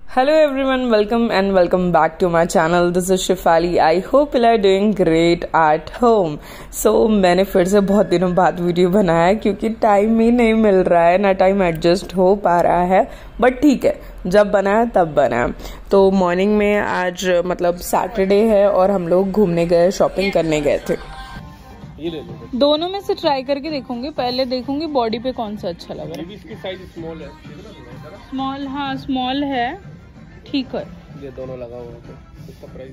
Hello everyone, welcome and welcome back to my channel. This is Shefali. I hope you are doing great at home. So मैंने फिर से बहुत दिनों बाद video बनाया है क्योंकि टाइम ही नहीं मिल रहा है ना, टाइम एडजस्ट हो पा रहा है, बट ठीक है, जब बनाया तब बनाया। तो मॉर्निंग में आज मतलब सैटरडे है और हम लोग घूमने गए, शॉपिंग करने गए थे। दोनों में से ट्राई करके देखूंगी, पहले देखूंगी बॉडी पे कौन सा अच्छा लग रहा है। इसकी साइज स्मॉल है, स्मॉल, हाँ स्मॉल है, ठीक है। ये दोनों लगा हुआ है, इसका प्राइस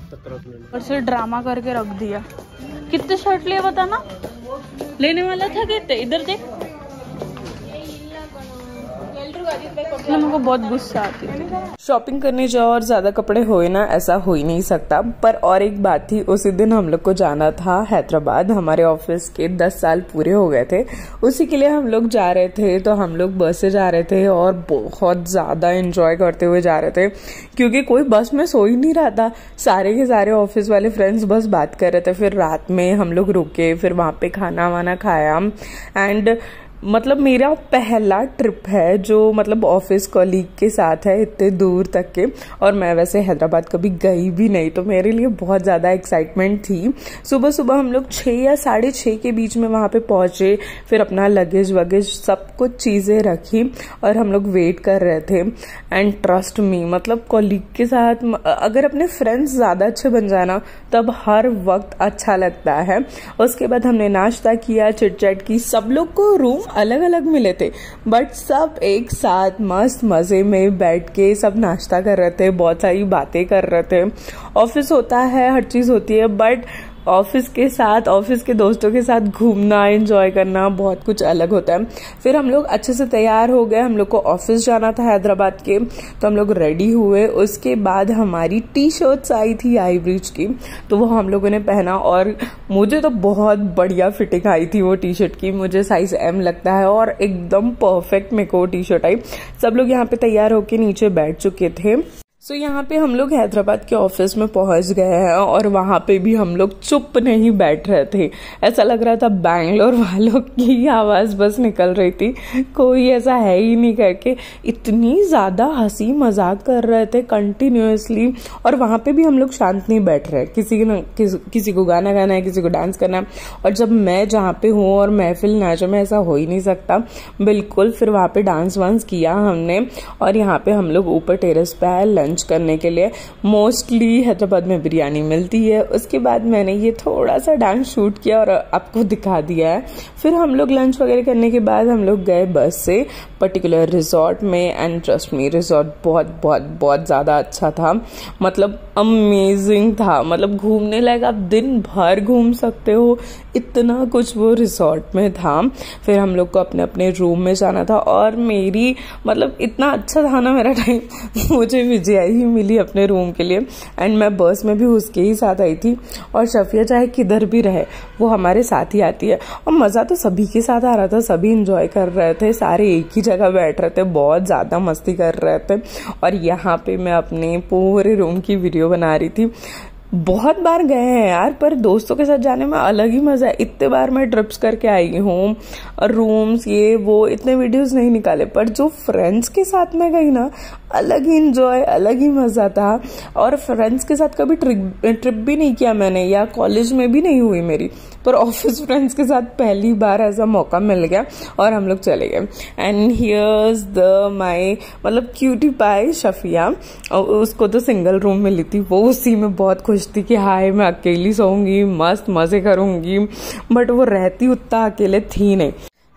1700। और से ड्रामा करके रख दिया। कितने शर्ट लिए बताना, लेने वाला था कितने? इधर देख, मेरे को बहुत गुस्सा आती है। शॉपिंग करने जाओ और ज्यादा कपड़े होए ना, ऐसा हो ही नहीं सकता। पर और एक बात थी, उसी दिन हम लोग को जाना था हैदराबाद। हमारे ऑफिस के 10 साल पूरे हो गए थे, उसी के लिए हम लोग जा रहे थे। तो हम लोग बस से जा रहे थे और बहुत ज्यादा एंजॉय करते हुए जा रहे थे क्योंकि कोई बस में सो ही नहीं रहा था। सारे के सारे ऑफिस वाले फ्रेंड्स बस बात कर रहे थे। फिर रात में हम लोग रुके, फिर वहां पे खाना वाना खाया। एंड मतलब मेरा पहला ट्रिप है जो मतलब ऑफिस कॉलीग के साथ है इतने दूर तक के, और मैं वैसे हैदराबाद कभी गई भी नहीं, तो मेरे लिए बहुत ज़्यादा एक्साइटमेंट थी। सुबह सुबह हम लोग 6 या 6:30 के बीच में वहाँ पे पहुँचे। फिर अपना लगेज वगेज सब कुछ चीज़ें रखी और हम लोग वेट कर रहे थे। एंड ट्रस्ट मी, मतलब कॉलीग के साथ अगर अपने फ्रेंड्स ज़्यादा अच्छे बन जाए ना, तब हर वक्त अच्छा लगता है। उसके बाद हमने नाश्ता किया, चिट चैट की। सब लोग को रूम अलग अलग मिले थे, बट सब एक साथ मस्त मजे में बैठ के सब नाश्ता कर रहे थे, बहुत सारी बातें कर रहे थे। ऑफिस होता है, हर चीज होती है, बट ऑफिस के साथ, ऑफिस के दोस्तों के साथ घूमना, एंजॉय करना बहुत कुछ अलग होता है। फिर हम लोग अच्छे से तैयार हो गए, हम लोग को ऑफिस जाना था हैदराबाद के, तो हम लोग रेडी हुए। उसके बाद हमारी टी शर्ट्स आई थी आई ब्रिज की, तो वो हम लोगों ने पहना और मुझे तो बहुत बढ़िया फिटिंग आई थी वो टी शर्ट की। मुझे साइज M लगता है और एकदम परफेक्ट मेरे को टी शर्ट आई। सब लोग यहाँ पे तैयार होके नीचे बैठ चुके थे। सो यहाँ पे हम लोग हैदराबाद के ऑफिस में पहुंच गए हैं और वहां पे भी हम लोग चुप नहीं बैठ रहे थे। ऐसा लग रहा था बैंगलोर वालों की आवाज बस निकल रही थी, कोई ऐसा है ही नहीं करके। इतनी ज्यादा हंसी मजाक कर रहे थे कंटिन्यूअसली, और वहां पे भी हम लोग शांत नहीं बैठ रहे। किसी को गाना गाना है, किसी को डांस करना है। और जब मैं जहाँ पे हूँ और महफिल नाचो में, ऐसा हो ही नहीं सकता बिल्कुल। फिर वहां पे डांस वांस किया हमने, और यहाँ पे हम लोग ऊपर टेरेस पे आए लंच करने के लिए। मोस्टली हैदराबाद में बिरयानी मिलती है। उसके बाद मैंने ये थोड़ा सा डांस शूट किया और आपको दिखा दिया है। फिर हम लोग लंच वगैरह करने के बाद हम लोग गए बस से पर्टिकुलर रिजॉर्ट में। एंड ट्रस्ट मी, रिजॉर्ट बहुत बहुत बहुत ज्यादा अच्छा था, मतलब अमेजिंग था। मतलब घूमने लायक, आप दिन भर घूम सकते हो, इतना कुछ वो रिजॉर्ट में था। फिर हम लोग को अपने अपने रूम में जाना था, और मेरी मतलब इतना अच्छा था ना मेरा टाइम, मुझे विजय ही मिली अपने रूम के लिए। एंड मैं बस में भी उसके ही साथ आई थी, और शफिया चाहे किधर भी रहे वो हमारे साथ ही आती है। और मजा तो सभी के साथ आ रहा था, सभी इंजॉय कर रहे थे, सारे एक ही जगह बैठ रहे थे, बहुत ज्यादा मस्ती कर रहे थे। और यहाँ पे मैं अपने पूरे रूम की वीडियो बना रही थी। बहुत बार गए हैं यार, पर दोस्तों के साथ जाने में अलग ही मजा है। इतने बार मैं ट्रिप्स करके आई हूँ, और रूम्स ये वो इतने वीडियोस नहीं निकाले, पर जो फ्रेंड्स के साथ में गई ना, अलग ही इंजॉय, अलग ही मजा था। और फ्रेंड्स के साथ कभी ट्रिप भी नहीं किया मैंने, या कॉलेज में भी नहीं हुई मेरी, पर ऑफिस फ्रेंड्स के साथ पहली बार ऐसा मौका मिल गया और हम लोग चले गए। एंड हियर्स द माई मतलब क्यूटी पाई शफिया, और उसको तो सिंगल रूम मिली थी, वो उसी में बहुत खुश थी कि हाय मैं अकेली सोऊंगी, मस्त मजे करूंगी, बट वो रहती उतना अकेले थी नहीं।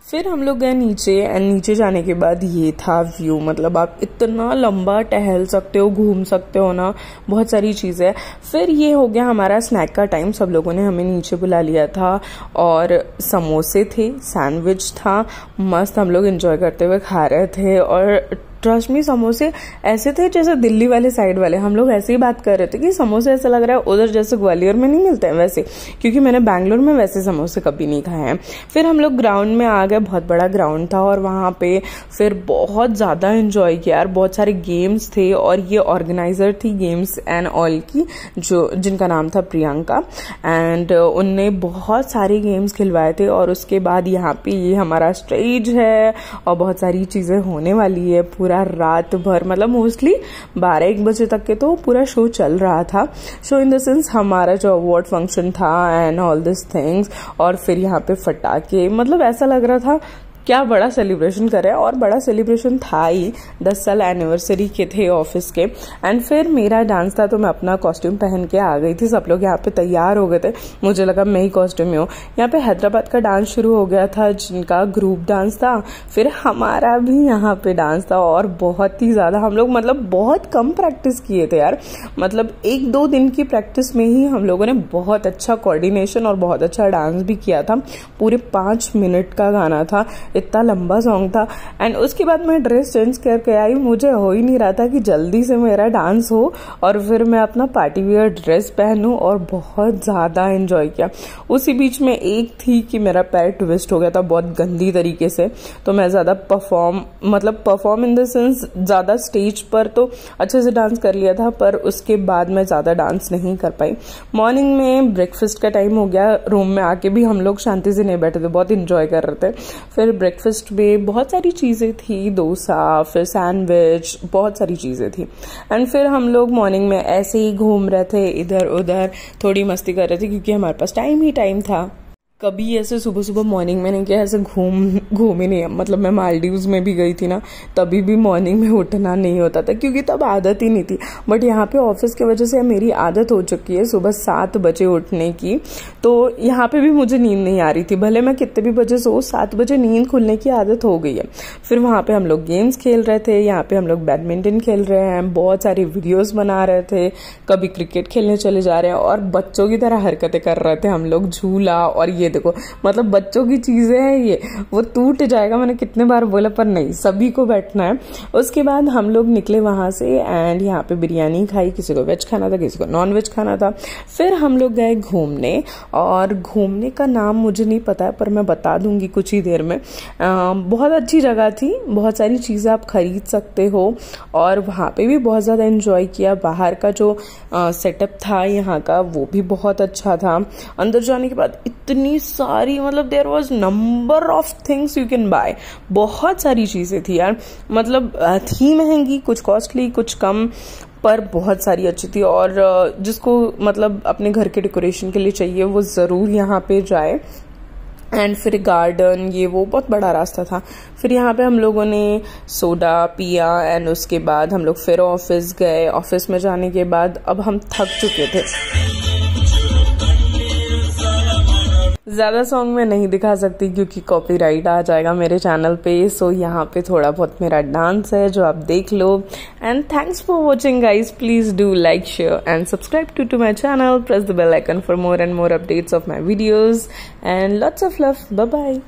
फिर हम लोग गए नीचे, एंड नीचे जाने के बाद ये था व्यू। मतलब आप इतना लंबा टहल सकते हो, घूम सकते हो ना, बहुत सारी चीजें। फिर ये हो गया हमारा स्नैक का टाइम। सब लोगों ने हमें नीचे बुला लिया था, और समोसे थे, सैंडविच था, मस्त हम लोग एंजॉय करते हुए खा रहे थे। और ट्रस्ट मी, समोसे ऐसे थे जैसे दिल्ली वाले साइड वाले। हम लोग ऐसे ही बात कर रहे थे कि समोसे ऐसा लग रहा है उधर जैसे ग्वालियर में नहीं मिलते हैं वैसे, क्योंकि मैंने बैंगलोर में वैसे समोसे कभी नहीं खाए हैं। फिर हम लोग ग्राउंड में आ गए, बहुत बड़ा ग्राउंड था, और वहां पे फिर बहुत ज्यादा एंजॉय किया यार। बहुत सारे गेम्स थे, और ये ऑर्गेनाइजर थी गेम्स एंड ऑल की, जिनका नाम था प्रियंका, एंड उनने बहुत सारे गेम्स खिलवाए थे। और उसके बाद यहाँ पे ये हमारा स्टेज है और बहुत सारी चीजें होने वाली है, पूरा पूरा रात भर, मतलब मोस्टली 12-1 बजे तक के तो पूरा शो चल रहा था। शो इन द सेंस हमारा जो अवार्ड फंक्शन था एंड ऑल दिस थिंग्स, और फिर यहाँ पे फटाके, मतलब ऐसा लग रहा था क्या बड़ा सेलिब्रेशन कर रहे हैं। और बड़ा सेलिब्रेशन था ही, 10 साल एनिवर्सरी के थे ऑफिस के। एंड फिर मेरा डांस था तो मैं अपना कॉस्ट्यूम पहन के आ गई थी। सब लोग यहाँ पे तैयार हो गए थे, मुझे लगा मैं ही कॉस्ट्यूम में हूँ। यहाँ पे हैदराबाद का डांस शुरू हो गया था जिनका ग्रुप डांस था, फिर हमारा भी यहाँ पे डांस था। और बहुत ही ज्यादा हम लोग, मतलब बहुत कम प्रैक्टिस किए थे यार, मतलब 1-2 दिन की प्रैक्टिस में ही हम लोगों ने बहुत अच्छा कोऑर्डिनेशन और बहुत अच्छा डांस भी किया था। पूरे 5 मिनट का गाना था, इतना लंबा सॉन्ग था। एंड उसके बाद मैं ड्रेस चेंज करके आई, मुझे हो ही नहीं रहा था कि जल्दी से मेरा डांस हो और फिर मैं अपना पार्टी वियर ड्रेस पहनूं, और बहुत ज्यादा एंजॉय किया। उसी बीच में एक थी कि मेरा पैर ट्विस्ट हो गया था बहुत गंदी तरीके से, तो मैं ज्यादा परफॉर्म इन द सेंस ज्यादा स्टेज पर तो अच्छे से डांस कर लिया था, पर उसके बाद मैं ज्यादा डांस नहीं कर पाई। मॉर्निंग में ब्रेकफास्ट का टाइम हो गया, रूम में आके भी हम लोग शांति से नहीं बैठे थे, बहुत इंजॉय कर रहे थे। फिर ब्रेकफास्ट में बहुत सारी चीजें थी, डोसा, फिर सैंडविच, बहुत सारी चीजें थी। एंड फिर हम लोग मॉर्निंग में ऐसे ही घूम रहे थे इधर उधर, थोड़ी मस्ती कर रहे थे क्योंकि हमारे पास टाइम ही टाइम था। कभी ऐसे सुबह सुबह मॉर्निंग में नहीं किया, ऐसे घूम ही नहीं। मतलब मैं मालदीव्स में भी गई थी ना, तभी भी मॉर्निंग में उठना नहीं होता था क्योंकि तब आदत ही नहीं थी। बट यहाँ पे ऑफिस की वजह से मेरी आदत हो चुकी है सुबह 7 बजे उठने की, तो यहाँ पे भी मुझे नींद नहीं आ रही थी। भले मैं कितने भी बजे सो, 7 बजे नींद खुलने की आदत हो गई है। फिर वहाँ पे हम लोग गेम्स खेल रहे थे, यहाँ पे हम लोग बैडमिंटन खेल रहे हैं, बहुत सारी वीडियोज बना रहे थे, कभी क्रिकेट खेलने चले जा रहे हैं, और बच्चों की तरह हरकतें कर रहे थे हम लोग। झूला, और ये देखो, मतलब बच्चों की चीजें हैं ये, वो टूट जाएगा, मैंने कितने बार बोला, पर नहीं, सभी को बैठना है। उसके बाद हम लोग निकले वहां से एंड यहाँ पे बिरयानी खाई, किसी को वेज खाना था, किसी को नॉन वेज खाना था। फिर हम लोग गए घूमने, और घूमने का नाम मुझे नहीं पता है पर मैं बता दूंगी कुछ ही देर में। बहुत अच्छी जगह थी, बहुत सारी चीजें आप खरीद सकते हो, और वहां पे भी बहुत ज्यादा एंजॉय किया। बाहर का जो सेटअप था यहाँ का वो भी बहुत अच्छा था। अंदर जाने के बाद इतनी सारी, मतलब there was number of things you can buy, बहुत सारी चीजें थी यार। मतलब थी महंगी, कुछ कॉस्टली, कुछ कम, पर बहुत सारी अच्छी थी। और जिसको मतलब अपने घर के डेकोरेशन के लिए चाहिए वो जरूर यहाँ पे जाए। एंड फिर गार्डन, ये वो बहुत बड़ा रास्ता था। फिर यहाँ पे हम लोगों ने सोडा पिया एंड उसके बाद हम लोग फिर ऑफिस गए। ऑफिस में जाने के बाद अब हम थक चुके थे। ज्यादा सॉन्ग में नहीं दिखा सकती क्योंकि कॉपीराइट आ जाएगा मेरे चैनल पे, सो यहाँ पे थोड़ा बहुत मेरा डांस है जो आप देख लो। And thanks for watching guys, please do like, share and subscribe to my channel, press the bell icon for more and more updates of my videos and lots of love. Bye bye.